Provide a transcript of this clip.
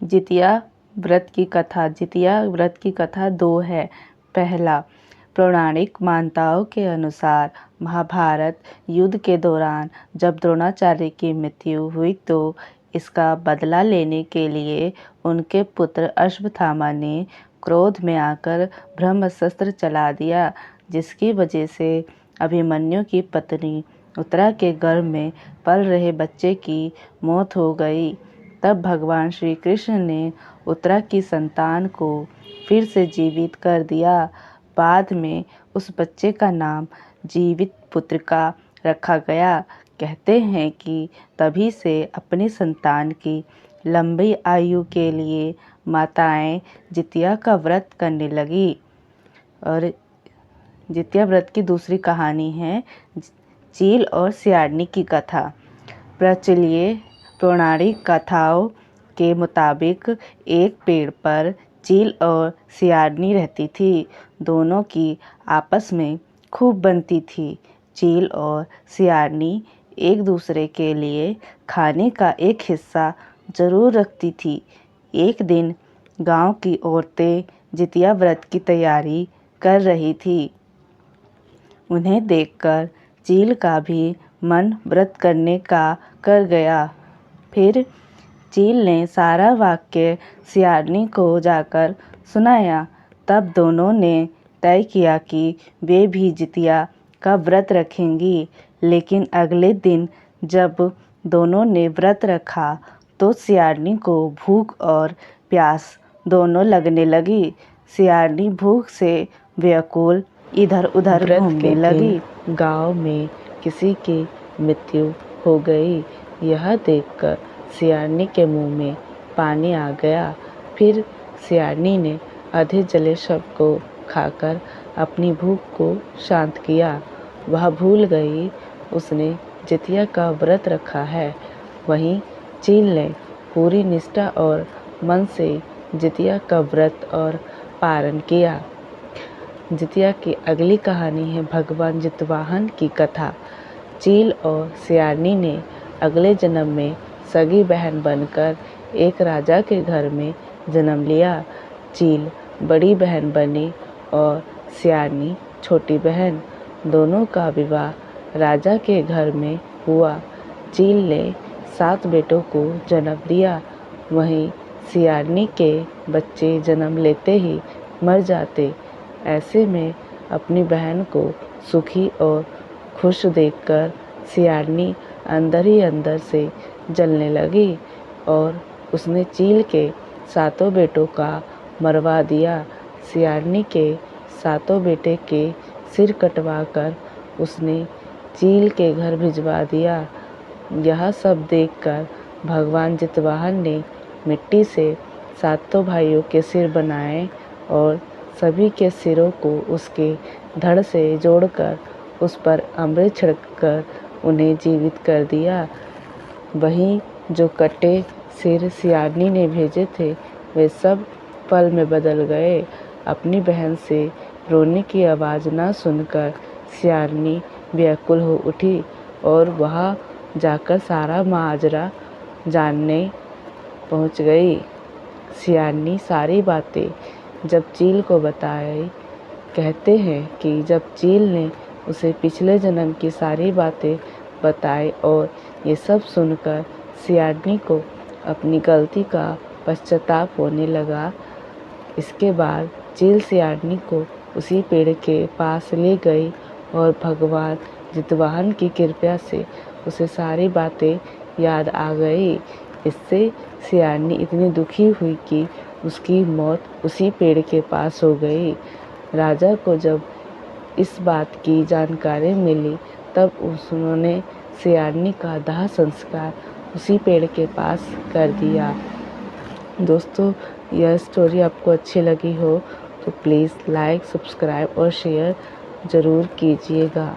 जितिया व्रत की कथा। जितिया व्रत की कथा दो है। पहला, पौराणिक मान्यताओं के अनुसार महाभारत युद्ध के दौरान जब द्रोणाचार्य की मृत्यु हुई तो इसका बदला लेने के लिए उनके पुत्र अश्वत्थामा ने क्रोध में आकर ब्रह्मास्त्र चला दिया, जिसकी वजह से अभिमन्यु की पत्नी उत्तरा के गर्भ में पल रहे बच्चे की मौत हो गई। तब भगवान श्री कृष्ण ने उत्तरा की संतान को फिर से जीवित कर दिया। बाद में उस बच्चे का नाम जीवित पुत्रिका रखा गया। कहते हैं कि तभी से अपनी संतान की लंबी आयु के लिए माताएं जितिया का व्रत करने लगी। और जितिया व्रत की दूसरी कहानी है चील और सियारनी की कथा। प्रचलित पौराणिक कथाओं के मुताबिक एक पेड़ पर चील और सियारनी रहती थी। दोनों की आपस में खूब बनती थी। चील और सियारनी एक दूसरे के लिए खाने का एक हिस्सा जरूर रखती थी। एक दिन गांव की औरतें जितिया व्रत की तैयारी कर रही थी। उन्हें देखकर चील का भी मन व्रत करने का कर गया। फिर चील ने सारा वाक्य सियारनी को जाकर सुनाया। तब दोनों ने तय किया कि वे भी जितिया का व्रत रखेंगी। लेकिन अगले दिन जब दोनों ने व्रत रखा तो सियारनी को भूख और प्यास दोनों लगने लगी। सियारनी भूख से व्याकुल इधर उधर घूमने लगी। गांव में किसी की मृत्यु हो गई। यह देखकर सियारनी के मुंह में पानी आ गया। फिर सियारनी ने आधे जले शव को खाकर अपनी भूख को शांत किया। वह भूल गई उसने जितिया का व्रत रखा है। वहीं चील ने पूरी निष्ठा और मन से जितिया का व्रत और पारण किया। जितिया की अगली कहानी है भगवान जितवाहन की कथा। चील और सियारनी ने अगले जन्म में सगी बहन बनकर एक राजा के घर में जन्म लिया। चील बड़ी बहन बनी और सियारनी छोटी बहन। दोनों का विवाह राजा के घर में हुआ। चील ने 7 बेटों को जन्म दिया। वहीं सियारनी के बच्चे जन्म लेते ही मर जाते। ऐसे में अपनी बहन को सुखी और खुश देखकर सियारनी अंदर ही अंदर से जलने लगी और उसने चील के 7 बेटों का मरवा दिया। सियारनी के 7 बेटे के सिर कटवाकर उसने चील के घर भिजवा दिया। यह सब देखकर भगवान जितवाहन ने मिट्टी से 7 भाइयों के सिर बनाए और सभी के सिरों को उसके धड़ से जोड़कर उस पर अमृत छिड़ककर उन्हें जीवित कर दिया। वहीं जो कटे सिर सियारनी ने भेजे थे वे सब पल में बदल गए। अपनी बहन से रोने की आवाज़ न सुनकर सियारनी व्याकुल हो उठी और वहाँ जाकर सारा माजरा जानने पहुँच गई। सियारनी सारी बातें जब चील को बताई। कहते हैं कि जब चील ने उसे पिछले जन्म की सारी बातें बताई और ये सब सुनकर सियारनी को अपनी गलती का पश्चाताप होने लगा। इसके बाद चील सियारनी को उसी पेड़ के पास ले गई और भगवान जितवाहन की कृपा से उसे सारी बातें याद आ गई। इससे सियारनी इतनी दुखी हुई कि उसकी मौत उसी पेड़ के पास हो गई। राजा को जब इस बात की जानकारी मिली तब उन्होंने सियारनी का दाह संस्कार उसी पेड़ के पास कर दिया। दोस्तों, यह स्टोरी आपको अच्छी लगी हो तो प्लीज़ लाइक, सब्सक्राइब और शेयर ज़रूर कीजिएगा।